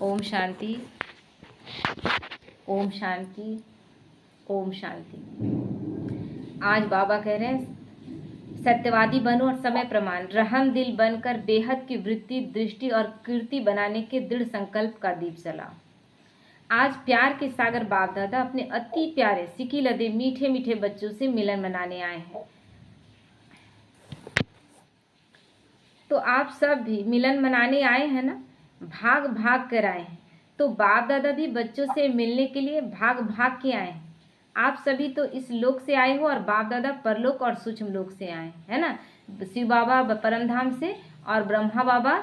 ओम शांति, ओम शांति, ओम शांति। आज बाबा कह रहे हैं सत्यवादी बनो और समय प्रमाण, रहम दिल बनकर बेहद की वृत्ति, दृष्टि और कीर्ति बनाने के दृढ़ संकल्प का दीप जला। आज प्यार के सागर बाप दादा अपने अति प्यारे सिकी लदे मीठे मीठे बच्चों से मिलन मनाने आए हैं। तो आप सब भी मिलन मनाने आए हैं ना, भाग भाग कर आए हैं। तो बाप दादा भी बच्चों से मिलने के लिए भाग भाग के आए हैं। आप सभी तो इस लोक से आए हो और बाप दादा परलोक और सूक्ष्म लोक से आए हैं, है ना। शिव बाबा परमधाम से और ब्रह्मा बाबा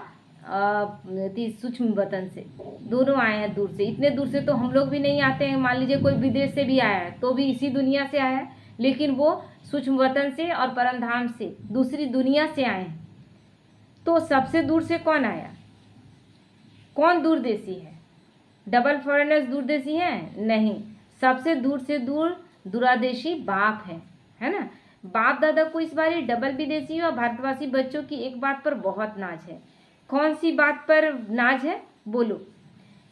सूक्ष्म वतन से, दोनों आए हैं दूर से। इतने दूर से तो हम लोग भी नहीं आते हैं। मान लीजिए कोई विदेश से भी आया है तो भी इसी दुनिया से आया है, लेकिन वो सूक्ष्म वतन से और परमधाम से दूसरी दुनिया से आए हैं। तो सबसे दूर से कौन आया? कौन दूरदेशी है? डबल फॉरेनर्स दूरदेशी हैं? नहीं, सबसे दूर से दूर दूरादेशी बाप है ना। बाप दादा को इस बार डबल विदेशी और भारतवासी बच्चों की एक बात पर बहुत नाज है। कौन सी बात पर नाज है बोलो?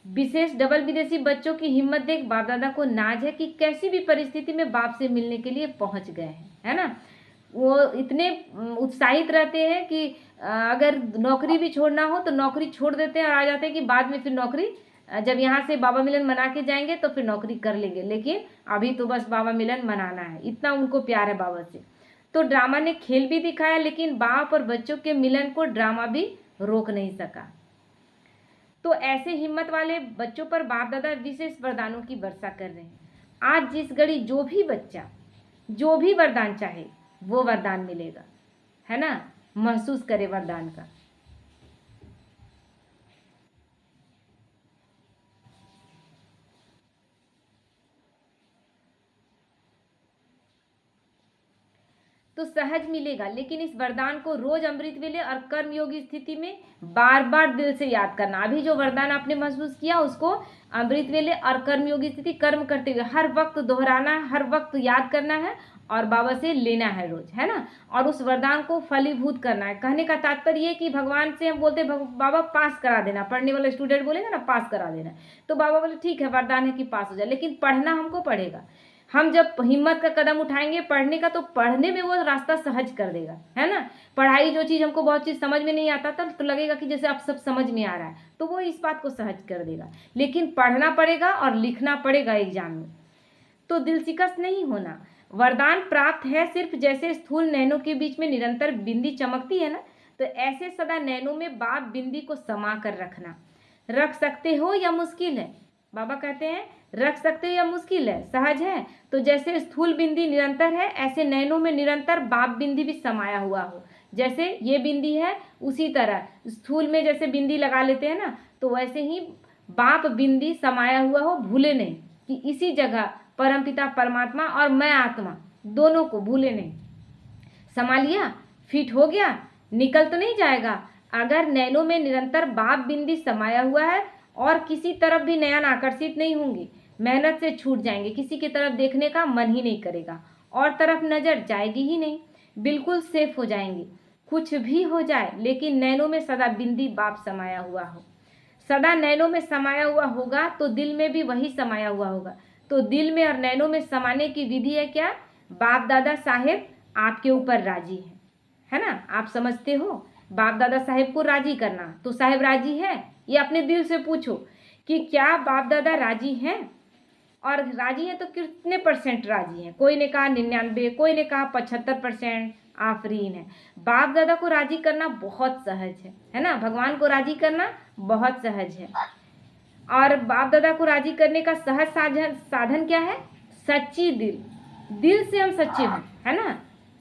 विशेष डबल विदेशी बच्चों की हिम्मत देख बाप दादा को नाज है कि कैसी भी परिस्थिति में बाप से मिलने के लिए पहुंच गए हैं, है ना। वो इतने उत्साहित रहते हैं कि अगर नौकरी भी छोड़ना हो तो नौकरी छोड़ देते हैं और आ जाते हैं कि बाद में फिर नौकरी, जब यहाँ से बाबा मिलन मना के जाएंगे तो फिर नौकरी कर लेंगे, लेकिन अभी तो बस बाबा मिलन मनाना है। इतना उनको प्यार है बाबा से। तो ड्रामा ने खेल भी दिखाया, लेकिन बाप और बच्चों के मिलन को ड्रामा भी रोक नहीं सका। तो ऐसे हिम्मत वाले बच्चों पर बाप दादा विशेष वरदानों की वर्षा कर रहे हैं। आज जिस घड़ी जो भी बच्चा जो भी वरदान चाहे वो वरदान मिलेगा, है ना। महसूस करे वरदान का। तो सहज मिलेगा, लेकिन इस वरदान को रोज अमृत वेले और कर्मयोगी स्थिति में बार बार दिल से याद करना। अभी जो वरदान आपने महसूस किया उसको अमृत वेले और कर्मयोगी स्थिति कर्म करते हुए हर वक्त दोहराना है, हर वक्त याद करना है और बाबा से लेना है रोज, है ना। और उस वरदान को फलीभूत करना है। कहने का तात्पर्य ये कि भगवान से हम बोलते बाबा पास करा देना, पढ़ने वाले स्टूडेंट बोलेगा ना पास करा देना, तो बाबा बोले ठीक है वरदान है कि पास हो जाए, लेकिन पढ़ना हमको पड़ेगा। हम जब हिम्मत का कदम उठाएंगे पढ़ने का, तो पढ़ने में वो रास्ता सहज कर देगा, है ना। पढ़ाई जो चीज़ हमको बहुत चीज़ समझ में नहीं आता था तो लगेगा कि जैसे आप सब समझ में आ रहा है, तो वो इस बात को सहज कर देगा। लेकिन पढ़ना पड़ेगा और लिखना पड़ेगा एग्जाम में। तो दिल शिकस्त नहीं होना। वरदान प्राप्त है सिर्फ जैसे स्थूल नैनों के बीच में निरंतर बिंदी चमकती है ना, तो ऐसे सदा नैनों में बाप बिंदी को समा कर रखना। रख सकते हो या मुश्किल है? बाबा कहते हैं रख सकते हो या मुश्किल है, सहज है। तो जैसे स्थूल बिंदी निरंतर है, ऐसे नैनों में निरंतर बाप बिंदी भी समाया हुआ हो। जैसे ये बिंदी है उसी तरह स्थूल में जैसे बिंदी लगा लेते हैं ना, तो वैसे ही बाप बिंदी समाया हुआ हो। भूले नहीं कि इसी जगह परमपिता परमात्मा और मैं आत्मा, दोनों को भूले नहीं। समा लिया, फिट हो गया, निकल तो नहीं जाएगा। अगर नैनों में निरंतर बाप बिंदी समाया हुआ है और किसी तरफ भी नयन आकर्षित नहीं होंगे, मेहनत से छूट जाएंगे, किसी की तरफ देखने का मन ही नहीं करेगा और तरफ नजर जाएगी ही नहीं, बिल्कुल सेफ हो जाएंगे। कुछ भी हो जाए लेकिन नैनों में सदा बिंदी बाप समाया हुआ हो। सदा नैनों में समाया हुआ होगा तो दिल में भी वही समाया हुआ होगा। तो दिल में और नैनों में समाने की विधि है क्या? बाप दादा साहेब आपके ऊपर राजी है ना। आप समझते हो बाप दादा साहेब को राजी करना, तो साहेब राजी है? ये अपने दिल से पूछो कि क्या बाप दादा राजी हैं, और राजी है तो कितने % राजी हैं। कोई ने कहा 99, कोई ने कहा 75%। आफरीन है। बाप दादा को राजी करना बहुत सहज है ना। भगवान को राजी करना बहुत सहज है। और बाप दादा को राजी करने का सहज साधन क्या है? सच्ची दिल से हम सच्चे हों, है ना।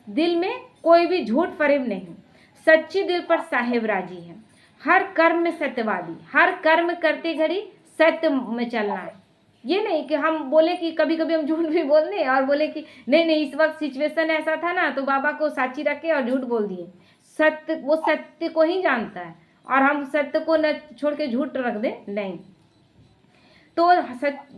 दिल में कोई भी झूठ फरेब नहीं, सच्ची दिल पर साहेब राजी है। हर कर्म में सत्यवादी, हर कर्म करते घड़ी सत्य में चलना है। ये नहीं कि हम बोले कि कभी कभी हम झूठ भी बोल दें और बोले कि नहीं इस वक्त सिचुएशन ऐसा था ना तो बाबा को साक्षी रखे और झूठ बोल दिए। सत्य वो सत्य को ही जानता है और हम सत्य को न छोड़ के झूठ रख दें, नहीं। तो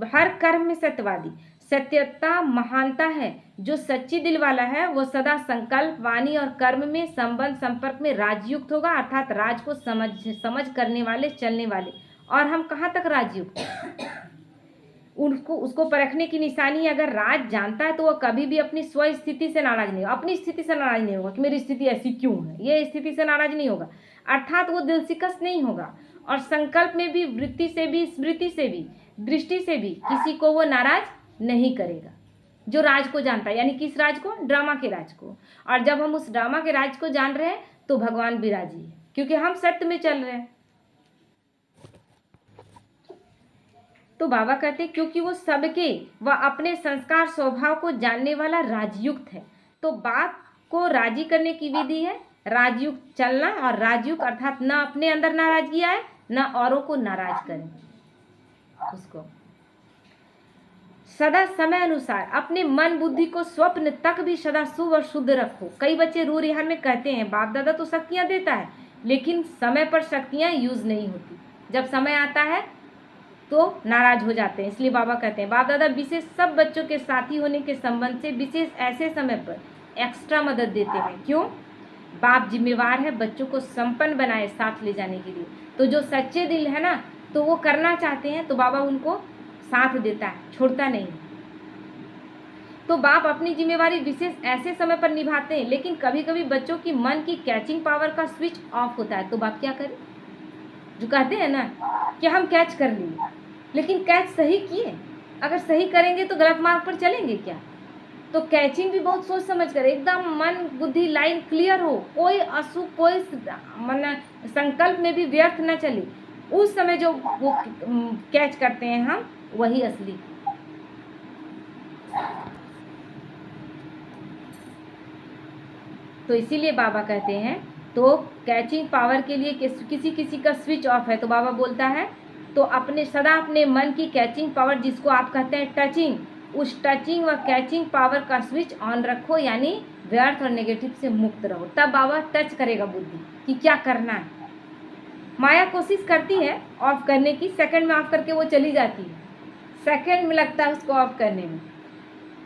हर कर्म में सत्यवादी, सत्यता महानता है। जो सच्ची दिल वाला है वो सदा संकल्प, वाणी और कर्म में संबंध संपर्क में राजयुक्त होगा, अर्थात राज को समझ करने वाले, चलने वाले और हम कहाँ तक राजयुक्त हैं। उसको परखने की निशानी है, अगर राज जानता है तो वह कभी भी अपनी स्व स्थिति से नाराज नहीं होगा, अपनी स्थिति से नाराज नहीं होगा कि मेरी स्थिति ऐसी क्यों है, ये स्थिति से नाराज नहीं होगा। अर्थात वो दिल शिकस्त नहीं होगा और संकल्प में भी, वृत्ति से भी, स्मृति से भी, दृष्टि से भी किसी को वो नाराज नहीं करेगा, जो राज को जानता है। यानी किस राज को? ड्रामा के राज को। और जब हम उस ड्रामा के राज को जान रहे हैं तो भगवान भी राजी है, क्योंकि हम सत्य में चल रहे हैं। तो बाबा कहते हैं क्योंकि वो सबके व अपने संस्कार स्वभाव को जानने वाला राजयुक्त है। तो बाप को राजी करने की विधि है राजयुक्त चलना, और राजयुक्त अर्थात न अपने अंदर नाराजगी आए, न औरों को नाराज करें। उसको सदा समय अनुसार अपने मन बुद्धि को स्वप्न तक भी सदा शुभ और शुद्ध रखो। कई बच्चे रो रिहान में कहते हैं बाप दादा तो शक्तियां देता है, लेकिन समय पर शक्तियां यूज नहीं होती। जब समय आता है तो नाराज हो जाते हैं। इसलिए बाबा कहते हैं बाप दादा विशेष सब बच्चों के साथी होने के संबंध से विशेष ऐसे समय पर एक्स्ट्रा मदद देते हैं। क्यों? बाप जिम्मेवार है बच्चों को संपन्न बनाए साथ ले जाने के लिए। तो जो सच्चे दिल है ना, तो वो करना चाहते हैं तो बाबा उनको साथ देता है, छोड़ता नहीं। तो बाप अपनी जिम्मेवारी विशेष ऐसे समय पर निभाते हैं, लेकिन कभी कभी बच्चों की मन की कैचिंग पावर का स्विच ऑफ होता है। तो बाप क्या करें? जो कहते हैं ना कि हम कैच कर लिए, लेकिन कैच सही किए? अगर सही करेंगे तो गलत मार्ग पर चलेंगे क्या? तो कैचिंग भी बहुत सोच समझ कर, एकदम मन बुद्धि लाइन क्लियर हो, कोई अशुभ, कोई मन संकल्प में भी व्यर्थ न चले। उस समय जो वो कैच करते हैं हम, वही असली। तो इसीलिए बाबा कहते हैं तो कैचिंग पावर के लिए किसी किसी का स्विच ऑफ है, तो बाबा बोलता है तो अपने सदा अपने मन की कैचिंग पावर, जिसको आप कहते हैं टचिंग, उस टचिंग व कैचिंग पावर का स्विच ऑन रखो, यानी व्यर्थ और नेगेटिव से मुक्त रहो। तब बाबा टच करेगा बुद्धि कि क्या करना है। माया कोशिश करती है ऑफ करने की, सेकंड में ऑफ करके वो चली जाती है, सेकंड में लगता है उसको ऑफ करने में,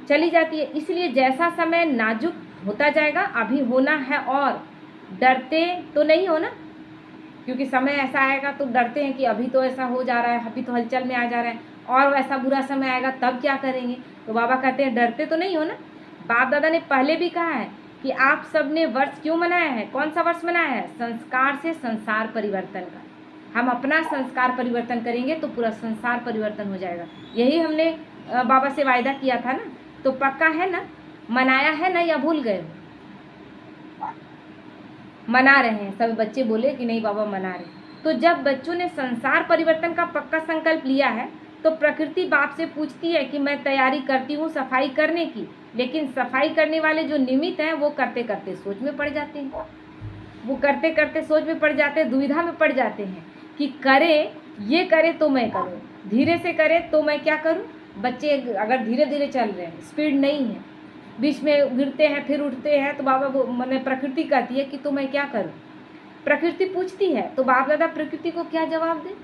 चली जाती है। इसलिए जैसा समय नाजुक होता जाएगा, अभी होना है और डरते तो नहीं हो ना, क्योंकि समय ऐसा आएगा तो डरते हैं कि अभी तो ऐसा हो जा रहा है, अभी तो हलचल में आ जा रहा है, और वैसा बुरा समय आएगा तब क्या करेंगे। तो बाबा कहते हैं डरते तो नहीं हो ना। बाप दादा ने पहले भी कहा है कि आप सब ने वर्ष क्यों मनाया है, कौन सा वर्ष मनाया है? संस्कार से संसार परिवर्तन का। हम अपना संस्कार परिवर्तन करेंगे तो पूरा संसार परिवर्तन हो जाएगा। यही हमने बाबा से वायदा किया था ना, तो पक्का है ना? मनाया है ना, या भूल गए? मना रहे हैं। सब बच्चे बोले कि नहीं बाबा मना रहे। तो जब बच्चों ने संसार परिवर्तन का पक्का संकल्प लिया है, तो प्रकृति बाप से पूछती है कि मैं तैयारी करती हूँ सफाई करने की, लेकिन सफाई करने वाले जो निमित्त हैं वो करते करते सोच में पड़ जाते हैं, वो करते करते सोच में पड़ जाते हैं, दुविधा में पड़ जाते हैं कि करे, ये करे तो मैं करूँ, धीरे से करे तो मैं क्या करूँ। बच्चे अगर धीरे धीरे चल रहे हैं, स्पीड नहीं है, बीच में गिरते हैं फिर उठते हैं, तो बाबा वो मैंने प्रकृति कहती है कि तो मैं क्या करूं। प्रकृति पूछती है तो बाप दादा प्रकृति को क्या जवाब दे?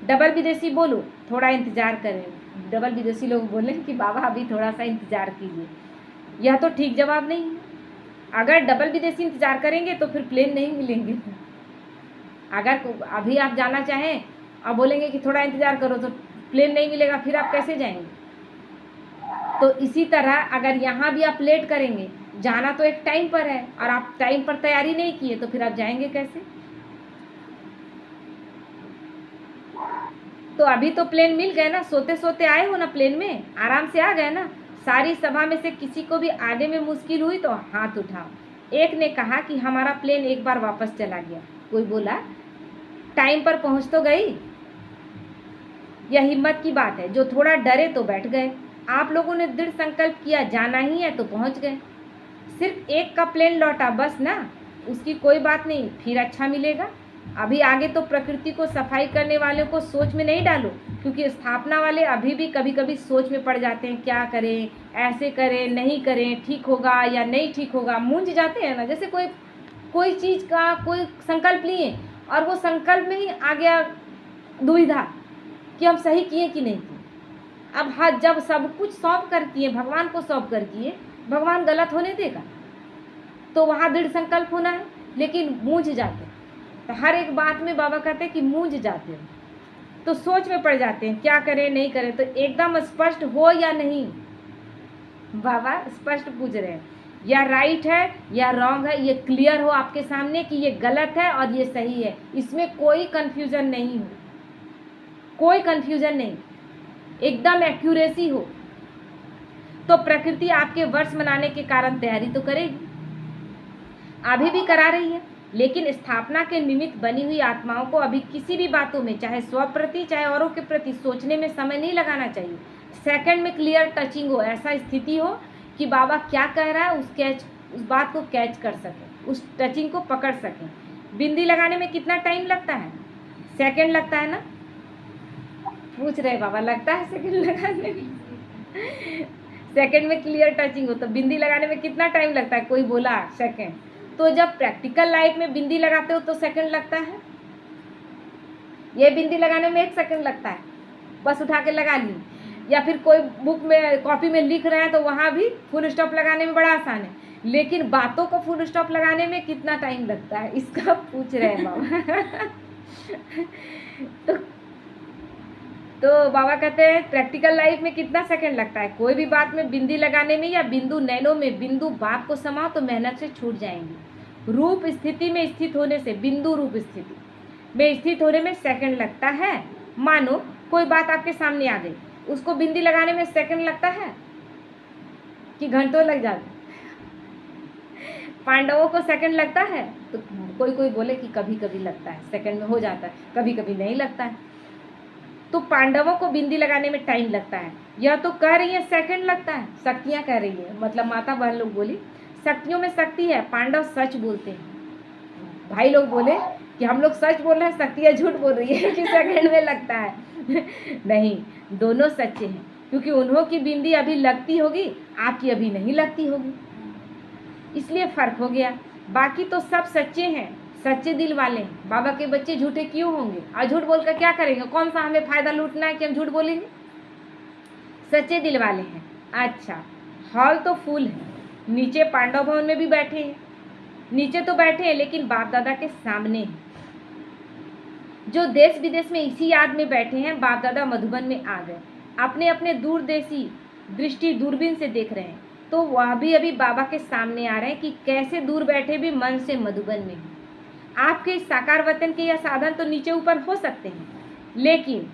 डबल विदेशी बोलो, थोड़ा इंतजार करें। डबल विदेशी लोग बोले कि बाबा अभी थोड़ा सा इंतजार कीजिए। यह तो ठीक जवाब नहीं है। अगर डबल विदेशी इंतजार करेंगे तो फिर प्लेन नहीं मिलेंगे। अगर अभी आप जाना चाहें और बोलेंगे कि थोड़ा इंतजार करो तो प्लेन नहीं मिलेगा, फिर आप कैसे जाएंगे? तो इसी तरह अगर यहाँ भी आप लेट करेंगे, जाना तो एक टाइम पर है और आप टाइम पर तैयारी नहीं किए, तो फिर आप जाएंगे कैसे? तो अभी तो प्लेन मिल गए ना, सोते सोते आए हो ना, प्लेन में आराम से आ गए ना। सारी सभा में से किसी को भी आने में मुश्किल हुई तो हाथ उठाओ। एक ने कहा कि हमारा प्लेन एक बार वापस चला गया। कोई बोला टाइम पर पहुंच तो गई। यह हिम्मत की बात है। जो थोड़ा डरे तो बैठ गए। आप लोगों ने दृढ़ संकल्प किया जाना ही है तो पहुंच गए। सिर्फ एक का प्लेन लौटा बस ना, उसकी कोई बात नहीं, फिर अच्छा मिलेगा। अभी आगे तो प्रकृति को सफाई करने वालों को सोच में नहीं डालो, क्योंकि स्थापना वाले अभी भी कभी कभी सोच में पड़ जाते हैं, क्या करें, ऐसे करें, नहीं करें, ठीक होगा या नहीं ठीक होगा, मूंझ जाते हैं ना। जैसे कोई चीज़ का कोई संकल्प लिए और वो संकल्प में ही आ गया दुविधा कि हम सही किए कि नहीं किए। अब हाँ, जब सब कुछ सौंप कर किए, भगवान को सौंप कर किए, भगवान गलत होने देगा? तो वहाँ दृढ़ संकल्प होना है, लेकिन मूंझ जाते हैं। तो हर एक बात में बाबा कहते हैं कि मूंझ जाते हो। तो सोच में पड़ जाते हैं क्या करें नहीं करें। तो एकदम स्पष्ट हो या नहीं, बाबा स्पष्ट पूछ रहे हैं, या राइट है या रॉन्ग है, ये क्लियर हो आपके सामने कि ये गलत है और ये सही है, इसमें कोई कंफ्यूजन नहीं हो, कोई कंफ्यूजन नहीं, एकदम एक्यूरेसी हो। तो प्रकृति आपके वर्ष मनाने के कारण तैयारी तो करेगी, अभी भी करा रही है, लेकिन स्थापना के निमित्त बनी हुई आत्माओं को अभी किसी भी बातों में, चाहे स्व प्रति चाहे औरों के प्रति, सोचने में समय नहीं लगाना चाहिए। सेकंड में क्लियर टचिंग हो, ऐसा स्थिति हो कि बाबा क्या कह रहा है उस बात को कैच कर सके, उस टचिंग को पकड़ सके। बिंदी लगाने में कितना टाइम लगता है? सेकंड लगता है ना? पूछ रहे बाबा, लगता है सेकंड लगाने में? सेकंड में क्लियर टचिंग हो तो बिंदी लगाने में कितना टाइम लगता है? कोई बोला सेकंड। तो जब प्रैक्टिकल लाइफ में बिंदी लगाते हो तो सेकंड लगता है। ये बिंदी लगाने में 1 सेकंड लगता है, बस उठा के लगा ली। या फिर कोई बुक में कॉपी में लिख रहे हैं तो वहाँ भी फुल स्टॉप लगाने में बड़ा आसान है, लेकिन बातों को फुल स्टॉप लगाने में कितना टाइम लगता है, इसका पूछ रहे हैं बाबा। तो बाबा कहते हैं प्रैक्टिकल लाइफ में कितना सेकंड लगता है? कोई भी बात में बिंदी लगाने में या बिंदु नैनो में बिंदु बात को समाओ तो मेहनत से छूट जाएंगी। रूप स्थिति में स्थित होने से, बिंदु रूप स्थिति में स्थित होने में सेकंड लगता है। मानो कोई बात आपके सामने आ गई, उसको बिंदी लगाने में सेकंड लगता है कि घंटों लग जाते? पांडवों को सेकंड लगता है? तो कोई बोले कि कभी कभी लगता है, सेकंड में हो जाता है, कभी कभी नहीं लगता है। तो पांडवों को बिंदी लगाने में टाइम लगता है, यह तो कह रही है सेकंड लगता है। शक्तियाँ कह रही है, मतलब माता बहन लोग बोली शक्तियों में शक्ति है, पांडव सच बोलते हैं। भाई लोग बोले कि हम लोग सच बोल रहे हैं, शक्तियाँ झूठ बोल रही है कि सेकंड में लगता है। नहीं, दोनों सच्चे हैं, क्योंकि उन्हों की बिंदी अभी लगती होगी, आपकी अभी नहीं लगती होगी, इसलिए फर्क हो गया। बाकी तो सब सच्चे हैं, सच्चे दिल वाले हैं। बाबा के बच्चे झूठे क्यों होंगे? और झूठ बोलकर क्या करेंगे? कौन सा हमें फायदा लूटना है कि हम झूठ बोलेंगे? सच्चे दिल वाले हैं। अच्छा, हॉल तो फुल है, नीचे पांडव भवन में भी बैठे हैं। नीचे तो बैठे हैं लेकिन बाप दादा के सामने हैं। जो देश विदेश में इसी याद में बैठे हैं, बाप दादा मधुबन में आ गए, अपने अपने दूरदेशी दृष्टि दूरबीन से देख रहे हैं। तो वह भी अभी बाबा के सामने आ रहे हैं कि कैसे दूर बैठे भी मन से मधुबन में हैं। आपके इस साकार वतन के यह साधन तो नीचे ऊपर हो सकते हैं, लेकिन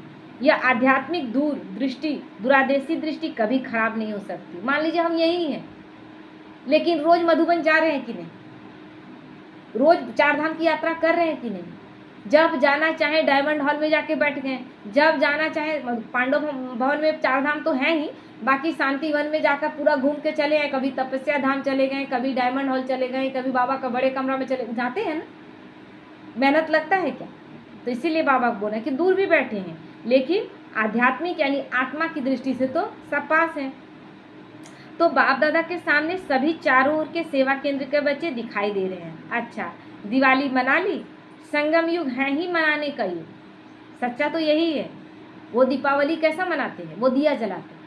यह आध्यात्मिक दूर दृष्टि, दूरादेशी दृष्टि कभी खराब नहीं हो सकती। मान लीजिए हम यही हैं, लेकिन रोज मधुबन जा रहे हैं कि नहीं? रोज 4 धाम की यात्रा कर रहे हैं कि नहीं? जब जाना चाहे डायमंड हॉल में जाके बैठ गए, जब जाना चाहे पांडव भवन में 4 धाम तो हैं ही, बाकी शांति वन में जाकर पूरा घूम के चले आए। कभी तपस्या धाम चले गए, कभी डायमंड हॉल चले गए, कभी बाबा का बड़े कमरा में चले जाते हैं ना। मेहनत लगता है क्या? तो इसीलिए बाबा बोल रहे हैं कि दूर भी बैठे हैं, लेकिन आध्यात्मिक यानी आत्मा की दृष्टि से तो सब पास हैं। तो बाप दादा के सामने सभी चारों ओर के सेवा केंद्र के बच्चे दिखाई दे रहे हैं। अच्छा, दिवाली मना ली, संगम युग है ही मनाने का युग, सच्चा तो यही है। वो दीपावली कैसा मनाते हैं? वो दिया जलाते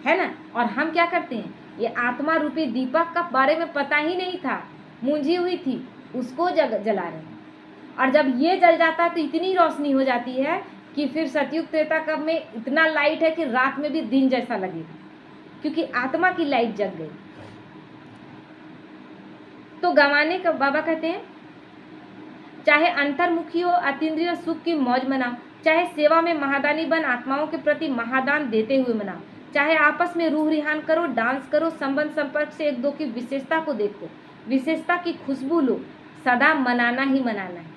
है ना। और हम क्या करते हैं? ये आत्मा रूपी दीपक का बारे में पता ही नहीं था, मूंझी हुई थी, उसको जला रहे हैं। और जब ये जल जाता है तो इतनी रोशनी हो जाती है कि फिर सतयुग त्रेता कब में इतना लाइट है कि रात में भी दिन जैसा लगेगा, क्योंकि आत्मा की लाइट जग गई। तो गंवाने का बाबा कहते हैं, चाहे अंतर्मुखी हो, अतीन्द्रिय सुख की मौज मनाओ, चाहे सेवा में महादानी बन आत्माओं के प्रति महादान देते हुए मनाओ, चाहे आपस में रूह रिहान करो, डांस करो, संबंध संपर्क से एक दो की विशेषता को देखो, विशेषता की खुशबू लो, सदा मनाना ही मनाना है।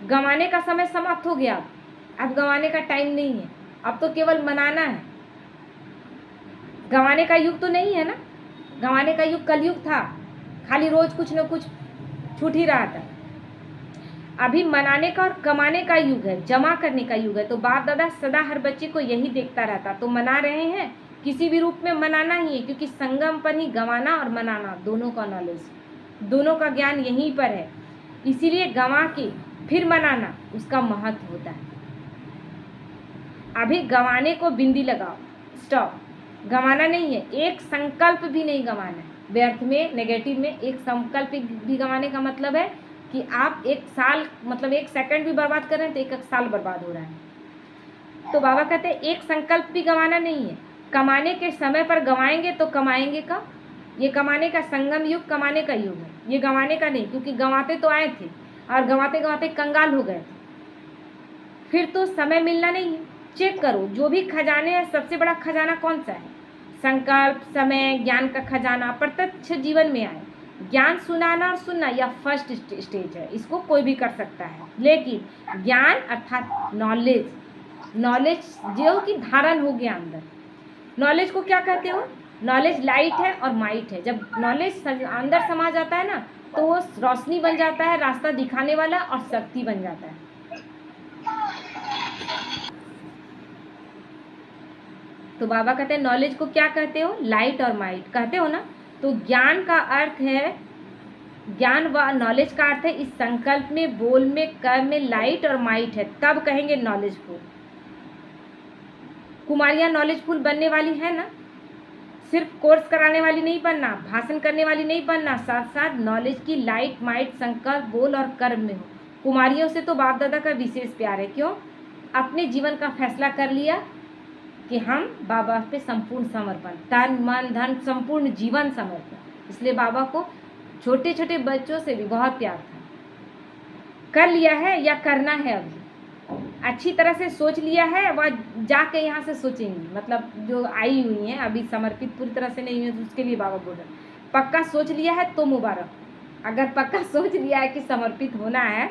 गंवाने का समय समाप्त हो गया, अब गंवाने का टाइम नहीं है, अब तो केवल मनाना है। गंवाने का युग तो नहीं है ना, गंवाने का युग कलयुग था, खाली रोज कुछ न कुछ छूट ही रहा था। अभी मनाने का और कमाने का युग है, जमा करने का युग है। तो बाप दादा सदा हर बच्चे को यही देखता रहता, तो मना रहे हैं, किसी भी रूप में मनाना ही है, क्योंकि संगम पर ही गंवाना और मनाना दोनों का नॉलेज, दोनों का ज्ञान यहीं पर है। इसीलिए गंवा के फिर मनाना, उसका महत्व होता है। अभी गंवाने को बिंदी लगाओ, स्टॉप, गंवाना नहीं है, एक संकल्प भी नहीं गंवाना है। व्यर्थ में, नेगेटिव में एक संकल्प भी गंवाने का मतलब है कि आप 1 साल, मतलब 1 सेकंड भी बर्बाद कर रहे हैं तो 1 साल बर्बाद हो रहा है। तो बाबा कहते हैं एक संकल्प भी गंवाना नहीं है। कमाने के समय पर गंवाएंगे तो कमाएंगे कब? ये कमाने का संगम युग कमाने का युग है, ये गंवाने का नहीं, क्योंकि गंवाते तो आए थे और गंवाते गंवाते कंगाल हो गए थे। फिर तो समय मिलना नहीं है। चेक करो, जो भी खजाने हैं, सबसे बड़ा खजाना कौन सा है? संकल्प, समय, ज्ञान का खजाना प्रत्यक्ष जीवन में आए। ज्ञान सुनाना और सुनना यह फर्स्ट स्टेज है, इसको कोई भी कर सकता है। लेकिन ज्ञान अर्थात नॉलेज, नॉलेज जो कि धारण हो गया अंदर। नॉलेज को क्या कहते हो? नॉलेज लाइट है और माइट है। जब नॉलेज अंदर समा जाता है ना, तो वो रोशनी बन जाता है, रास्ता दिखाने वाला, और शक्ति बन जाता है। तो बाबा कहते हैं नॉलेज को क्या कहते हो? लाइट और माइट कहते हो ना। तो ज्ञान का अर्थ है, ज्ञान व नॉलेज का अर्थ है इस संकल्प में, बोल में, कर्म में लाइट और माइट है, तब कहेंगे नॉलेजफुल। कुमारियाँ नॉलेजफुल बनने वाली है ना, सिर्फ कोर्स कराने वाली नहीं बनना, भाषण करने वाली नहीं बनना, साथ साथ नॉलेज की लाइट माइट संकल्प बोल और कर्म में हो। कुमारियों से तो बाप दादा का विशेष प्यार है। क्यों? अपने जीवन का फैसला कर लिया कि हम बाबा पे संपूर्ण समर्पण, तन मन धन संपूर्ण जीवन समर्पण। इसलिए बाबा को छोटे छोटे बच्चों से भी बहुत प्यार था। कर लिया है या करना है? अभी अच्छी तरह से सोच लिया है, वह जाके यहाँ से सोचेंगी, मतलब जो आई हुई हैं अभी समर्पित पूरी तरह से नहीं हुई, तो उसके लिए बाबा बोल रहे पक्का सोच लिया है तो मुबारक। अगर पक्का सोच लिया है कि समर्पित होना है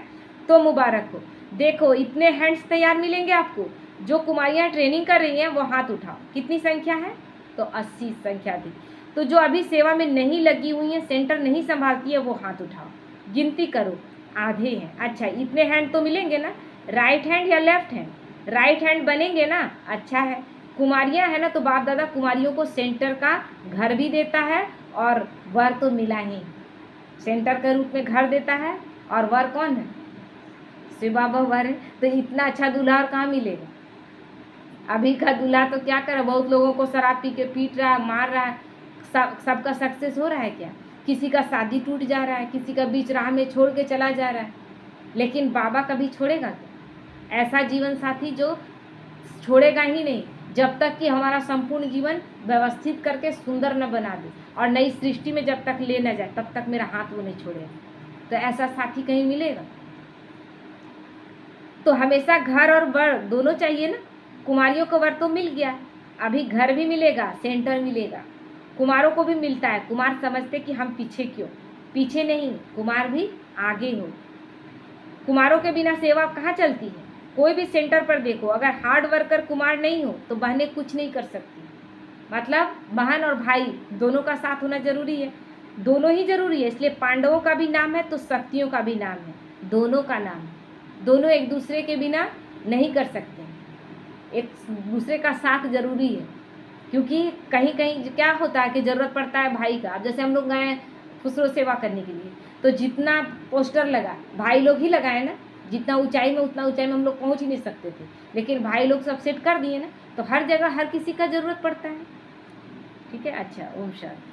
तो मुबारक हो। देखो इतने हैंड्स तैयार मिलेंगे आपको। जो कुमारियाँ ट्रेनिंग कर रही हैं वो हाथ उठाओ, कितनी संख्या है? तो 80 संख्या थी। तो जो अभी सेवा में नहीं लगी हुई हैं, सेंटर नहीं संभालती है, वो हाथ उठाओ, गिनती करो, आधे हैं। अच्छा, इतने हैंड तो मिलेंगे ना? राइट हैंड या लेफ्ट हैंड? राइट हैंड बनेंगे ना, अच्छा है। कुमारियाँ है ना, तो बाप दादा कुमारियों को सेंटर का घर भी देता है और वर तो मिला ही, सेंटर के रूप में घर देता है, और वर कौन है? शिव बाबा वर है। तो इतना अच्छा दूल्हा और कहाँ मिलेगा? अभी का दूल्हा तो क्या करे, बहुत लोगों को शराब पी के पीट रहा है, मार रहा है। सबका सक्सेस हो रहा है क्या? किसी का शादी टूट जा रहा है, किसी का बीच राह में छोड़ के चला जा रहा है। लेकिन बाबा कभी छोड़ेगा क्या? ऐसा जीवन साथी जो छोड़ेगा ही नहीं, जब तक कि हमारा संपूर्ण जीवन व्यवस्थित करके सुंदर न बना दे और नई सृष्टि में जब तक ले न जाए, तब तक मेरा हाथ वो नहीं छोड़ेगा। तो ऐसा साथी कहीं मिलेगा? तो हमेशा घर और वर दोनों चाहिए ना। कुमारियों को वर तो मिल गया, अभी घर भी मिलेगा, सेंटर मिलेगा। कुमारों को भी मिलता है। कुमार समझते कि हम पीछे क्यों? पीछे नहीं, कुमार भी आगे हो। कुमारों के बिना सेवा कहाँ चलती है? कोई भी सेंटर पर देखो, अगर हार्ड वर्कर कुमार नहीं हो तो बहनें कुछ नहीं कर सकती। मतलब बहन और भाई दोनों का साथ होना जरूरी है, दोनों ही जरूरी है। इसलिए पांडवों का भी नाम है तो शक्तियों का भी नाम है, दोनों का नाम है। दोनों एक दूसरे के बिना नहीं कर सकते, एक दूसरे का साथ जरूरी है। क्योंकि कहीं कहीं क्या होता है कि ज़रूरत पड़ता है भाई का। अब जैसे हम लोग गए खुसरो सेवा करने के लिए, तो जितना पोस्टर लगा भाई लोग ही लगाए ना। जितना ऊंचाई में, उतना ऊंचाई में हम लोग पहुंच ही नहीं सकते थे, लेकिन भाई लोग सब सेट कर दिए ना। तो हर जगह हर किसी का ज़रूरत पड़ता है। ठीक है, अच्छा, ओम शांति।